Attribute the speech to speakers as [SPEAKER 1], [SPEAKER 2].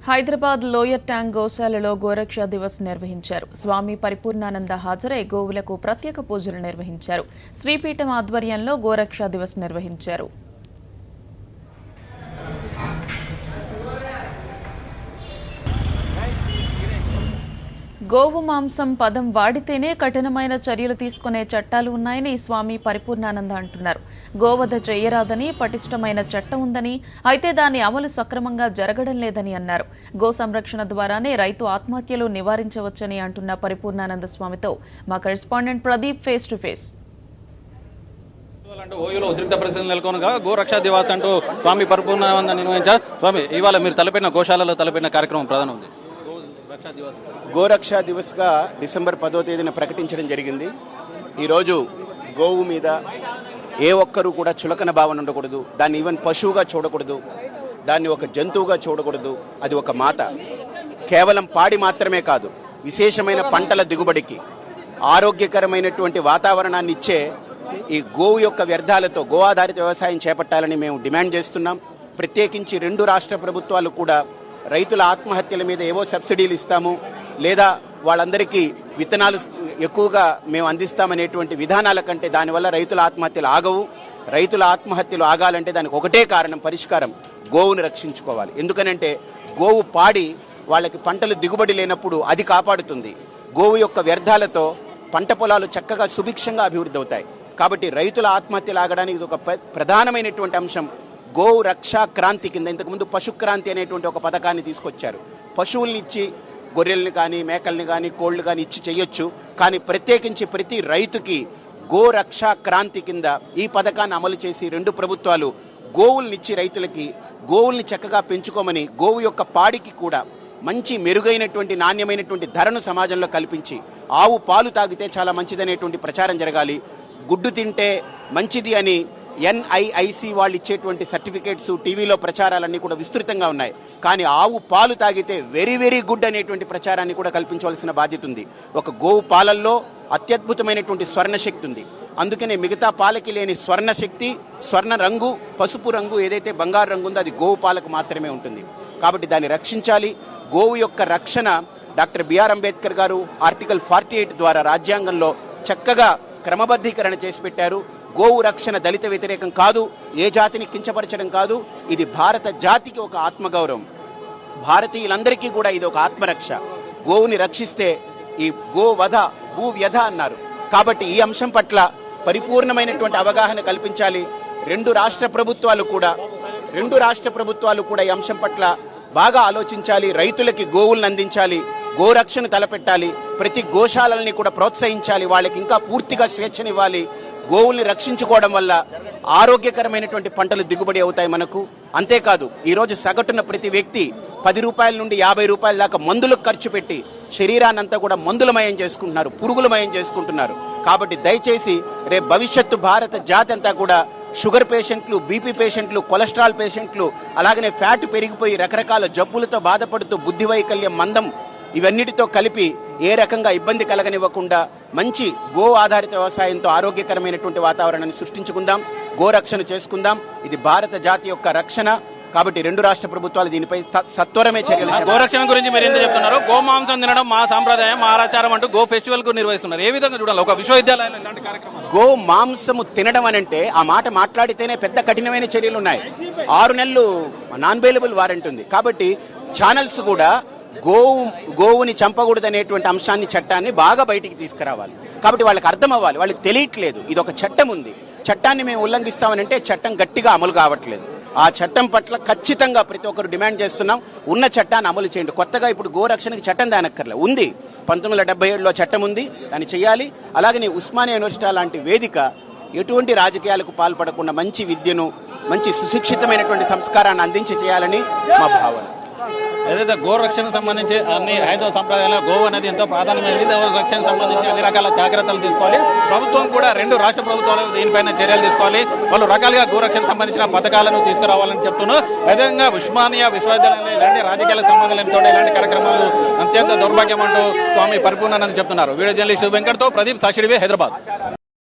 [SPEAKER 1] Hyderabad lower tank గోశాలలో గోరక్ష దివస్ నిర్వహించారు. స్వామి పరిపూర్ణానంద హాజరై గోవులకు ప్రత్యేక పూజలు నిర్వహించారు. శ్రీపీఠం ఆధ్వర్యంలో గోరక్ష దివస్ నిర్వహించారు. గోవు మాంసం పదం వాడితేనే కఠినమైన చర్యలు తీసుకునే చట్టాలు ఉన్నాయని స్వామి పరిపూర్ణానంద అంటున్నారు. గోవధ చేయరాదని పటిష్టమైన చట్టం ఉందని, అయితే దాని అమలు సక్రమంగా జరగడం లేదని అన్నారు. గో సంరక్షణ ద్వారానే రైతు ఆత్మహత్యలు నివారించవచ్చని అంటున్న పరిపూర్ణానంద స్వామితో మా correspondent Pradeep face to face.
[SPEAKER 2] ఓయూలో ఉద్రిక్త పరిస్థితులు నెలకొనగా గోరక్షా దివాస్ అంటూ స్వామి పరిపూర్ణానంద నిర్వహించారు. స్వామి, ఇవాళ మీరు తలపెట్టిన గోశాలలో తలపెట్టిన కార్యక్రమం ప్రధానం ఉంది.
[SPEAKER 3] గోరక్షా దివస్ గా డిసెంబర్ 10వ తేదీన ప్రకటించడం జరిగింది. ఈరోజు గోవు మీద ఏ ఒక్కరూ కూడా చులకన భావన ఉండకూడదు. దాన్ని ఈవెన్ పశువుగా చూడకూడదు, దాన్ని ఒక జంతువుగా చూడకూడదు. అది ఒక మాత. కేవలం పాడి మాత్రమే కాదు, విశేషమైన పంటల దిగుబడికి ఆరోగ్యకరమైనటువంటి వాతావరణాన్ని ఇచ్చే ఈ గోవు యొక్క వ్యర్థాలతో గో ఆధారిత వ్యవసాయం చేపట్టాలని మేము డిమాండ్ చేస్తున్నాం. ప్రత్యేకించి 2 రాష్ట్ర ప్రభుత్వాలు కూడా రైతుల ఆత్మహత్యల మీద ఏవో సబ్సిడీలు ఇస్తాము, లేదా వాళ్ళందరికీ విత్తనాలు ఎక్కువగా మేము అందిస్తామనేటువంటి విధానాల కంటే దానివల్ల రైతుల ఆత్మహత్యలు ఆగవు. రైతుల ఆత్మహత్యలు ఆగాలంటే దానికి ఒకటే కారణం, పరిష్కారం, గోవును రక్షించుకోవాలి. ఎందుకనంటే గోవు పాడి వాళ్ళకి పంటలు దిగుబడి లేనప్పుడు అది కాపాడుతుంది. గోవు యొక్క వ్యర్థాలతో పంట పొలాలు చక్కగా సుభిక్షంగా అభివృద్ధి అవుతాయి. కాబట్టి రైతుల ఆత్మహత్యలు ఆగడానికి ఇది ఒక ప్రధానమైనటువంటి అంశం. గోవు రక్షా క్రాంతి కింద ఇంతకుముందు పశుక్రాంతి అనేటువంటి ఒక పథకాన్ని తీసుకొచ్చారు. పశువుల్ని ఇచ్చి గొర్రెల్ని కానీ మేకల్ని కానీ కోళ్లు కానీ ఇచ్చి చేయొచ్చు, కానీ ప్రత్యేకించి ప్రతి రైతుకి గో రక్షా క్రాంతి కింద ఈ పథకాన్ని అమలు చేసి 2 ప్రభుత్వాలు గోవుల్నిచ్చి రైతులకి గోవుల్ని చక్కగా పెంచుకోమని, గోవు యొక్క పాడికి కూడా మంచి మెరుగైనటువంటి నాణ్యమైనటువంటి ధరను సమాజంలో కల్పించి, ఆవు పాలు తాగితే చాలా మంచిదనేటువంటి ప్రచారం జరగాలి. గుడ్డు తింటే మంచిది అని NIIC వాళ్ళు ఇచ్చేటువంటి సర్టిఫికేట్స్, టీవీలో ప్రచారాలన్నీ కూడా విస్తృతంగా ఉన్నాయి. కానీ ఆవు పాలు తాగితే వెరీ వెరీ గుడ్ అనేటువంటి ప్రచారాన్ని కూడా కల్పించవలసిన బాధ్యత ఉంది. ఒక గోవు పాలల్లో అత్యద్భుతమైనటువంటి స్వర్ణ శక్తి ఉంది. అందుకనే మిగతా పాలకి లేని స్వర్ణ శక్తి, స్వర్ణ రంగు, పసుపు రంగు, ఏదైతే బంగారు రంగు ఉందో అది గోవు పాలకు మాత్రమే ఉంటుంది. కాబట్టి దాన్ని రక్షించాలి. గోవు యొక్క రక్షణ డాక్టర్ బిఆర్ అంబేద్కర్ గారు ఆర్టికల్ 48 ద్వారా రాజ్యాంగంలో చక్కగా క్రమబద్ధీకరణ చేసి పెట్టారు. గోవు రక్షణ దళిత వ్యతిరేకం కాదు, ఏ జాతిని కించపరచడం కాదు. ఇది భారత జాతికి ఒక ఆత్మగౌరవం. భారతీయులందరికీ కూడా ఇది ఒక ఆత్మరక్ష. గోవుని రక్షిస్తే ఈ గోవధ భూవ్యధ అన్నారు. కాబట్టి ఈ అంశం పట్ల పరిపూర్ణమైనటువంటి అవగాహన కల్పించాలి. 2 రాష్ట్ర ప్రభుత్వాలు కూడా ఈ అంశం పట్ల బాగా ఆలోచించాలి. రైతులకి గోవులను అందించాలి, గోరక్షను తలపెట్టాలి. ప్రతి గోశాలని కూడా ప్రోత్సహించాలి, వాళ్ళకి ఇంకా పూర్తిగా స్వేచ్ఛనివ్వాలి. గోవుల్ని రక్షించుకోవడం వల్ల ఆరోగ్యకరమైనటువంటి పంటలు దిగుబడి అవుతాయి మనకు. అంతేకాదు, ఈరోజు సగటున ప్రతి వ్యక్తి 10 రూపాయల నుండి 50 రూపాయల దాకా మందులకు ఖర్చు పెట్టి శరీరాన్నంతా కూడా మందులమయం చేసుకుంటున్నారు, పురుగులమయం చేసుకుంటున్నారు. కాబట్టి దయచేసి రేపు భవిష్యత్తు భారత జాతి అంతా కూడా షుగర్ పేషెంట్లు, బీపీ పేషెంట్లు, కొలెస్ట్రాల్ పేషెంట్లు, అలాగనే ఫ్యాట్ పెరిగిపోయి రకరకాల జబ్బులతో బాధపడుతూ బుద్ధి వైకల్యం, మందం, ఇవన్నిటితో కలిపి ఏ రకంగా ఇబ్బంది కలగనివ్వకుండా మంచి గో ఆధారిత వ్యవసాయంతో ఆరోగ్యకరమైనటువంటి వాతావరణాన్ని సృష్టించుకుందాం, గోరక్షణ చేసుకుందాం. ఇది భారత జాతి యొక్క రక్షణ. కాబట్టి 2 రాష్ట్ర ప్రభుత్వాలు దీనిపై సత్వరమే చర్యలు.
[SPEAKER 2] గోరక్షణ గురించి మీరు ఎందుకు చెప్తున్నారు? గో మాంసం తినడం మా సాంప్రదాయం, మా ఆచారం అంటూ గో ఫెస్టివల్ కు నిర్వహిస్తున్నారు. ఏ విధంగా చూడాలి ఒక విశ్వవిద్యాలయంలో ఇలాంటి కార్యక్రమాలు?
[SPEAKER 3] గో మాంసము తినడం అనంటే ఆ మాట మాట్లాడితేనే పెద్ద కఠినమైన చర్యలు ఉన్నాయి. 6 నెలలు నాన్ బెయిలబుల్ వారెంట్ ఉంది. కాబట్టి ఛానల్స్ కూడా గోవుని చంపకూడదనేటువంటి అంశాన్ని, చట్టాన్ని బాగా బయటికి తీసుకురావాలి. కాబట్టి వాళ్ళకి అర్థం అవ్వాలి, వాళ్ళకి తెలియట్లేదు ఇది ఒక చట్టం ఉంది, చట్టాన్ని మేము ఉల్లంఘిస్తామనంటే చట్టం గట్టిగా అమలు కావట్లేదు. ఆ చట్టం పట్ల ఖచ్చితంగా ప్రతి ఒక్కరు డిమాండ్ చేస్తున్నాం, ఉన్న చట్టాన్ని అమలు చేయండి. కొత్తగా ఇప్పుడు గోరక్షణకి చట్టం దానక్కర్లే, ఉంది. 1977లో చట్టం ఉంది, దాన్ని చేయాలి. అలాగనే ఉస్మానియా యూనివర్సిటీ లాంటి వేదిక ఎటువంటి రాజకీయాలకు పాల్పడకుండా మంచి విద్యను, మంచి సుశిక్షితమైనటువంటి సంస్కారాన్ని అందించి చేయాలని మా భావన.
[SPEAKER 2] ఏదైతే గోరక్షణకు సంబంధించి అన్ని హైందవ సంప్రదాయాల్లో గోవు అనేది ఎంతో ప్రాధాన్యమైనది. గోరక్షణకు సంబంధించి అన్ని రకాల జాగ్రత్తలు తీసుకోవాలి. ప్రభుత్వం కూడా 2 రాష్ట్ర ప్రభుత్వాలు దీనిపైన చర్యలు తీసుకోవాలి. వాళ్ళు రకాలుగా గోరక్షణకు సంబంధించిన పథకాలను తీసుకురావాలని చెప్తున్నారు. అదేవిధంగా ఉస్మానియా విశ్వవిద్యాలయంలో ఇలాంటి రాజకీయాలకు సంబంధించిన ఇలాంటి కార్యక్రమాలు అత్యంత దౌర్భాగ్యం అంటూ స్వామి పరిపూర్ణానంద చెప్తున్నారు. వీడియో జర్నలిస్టు వెంకట్తో ప్రదీప్, సాక్షి టీవీ, హైదరాబాద్.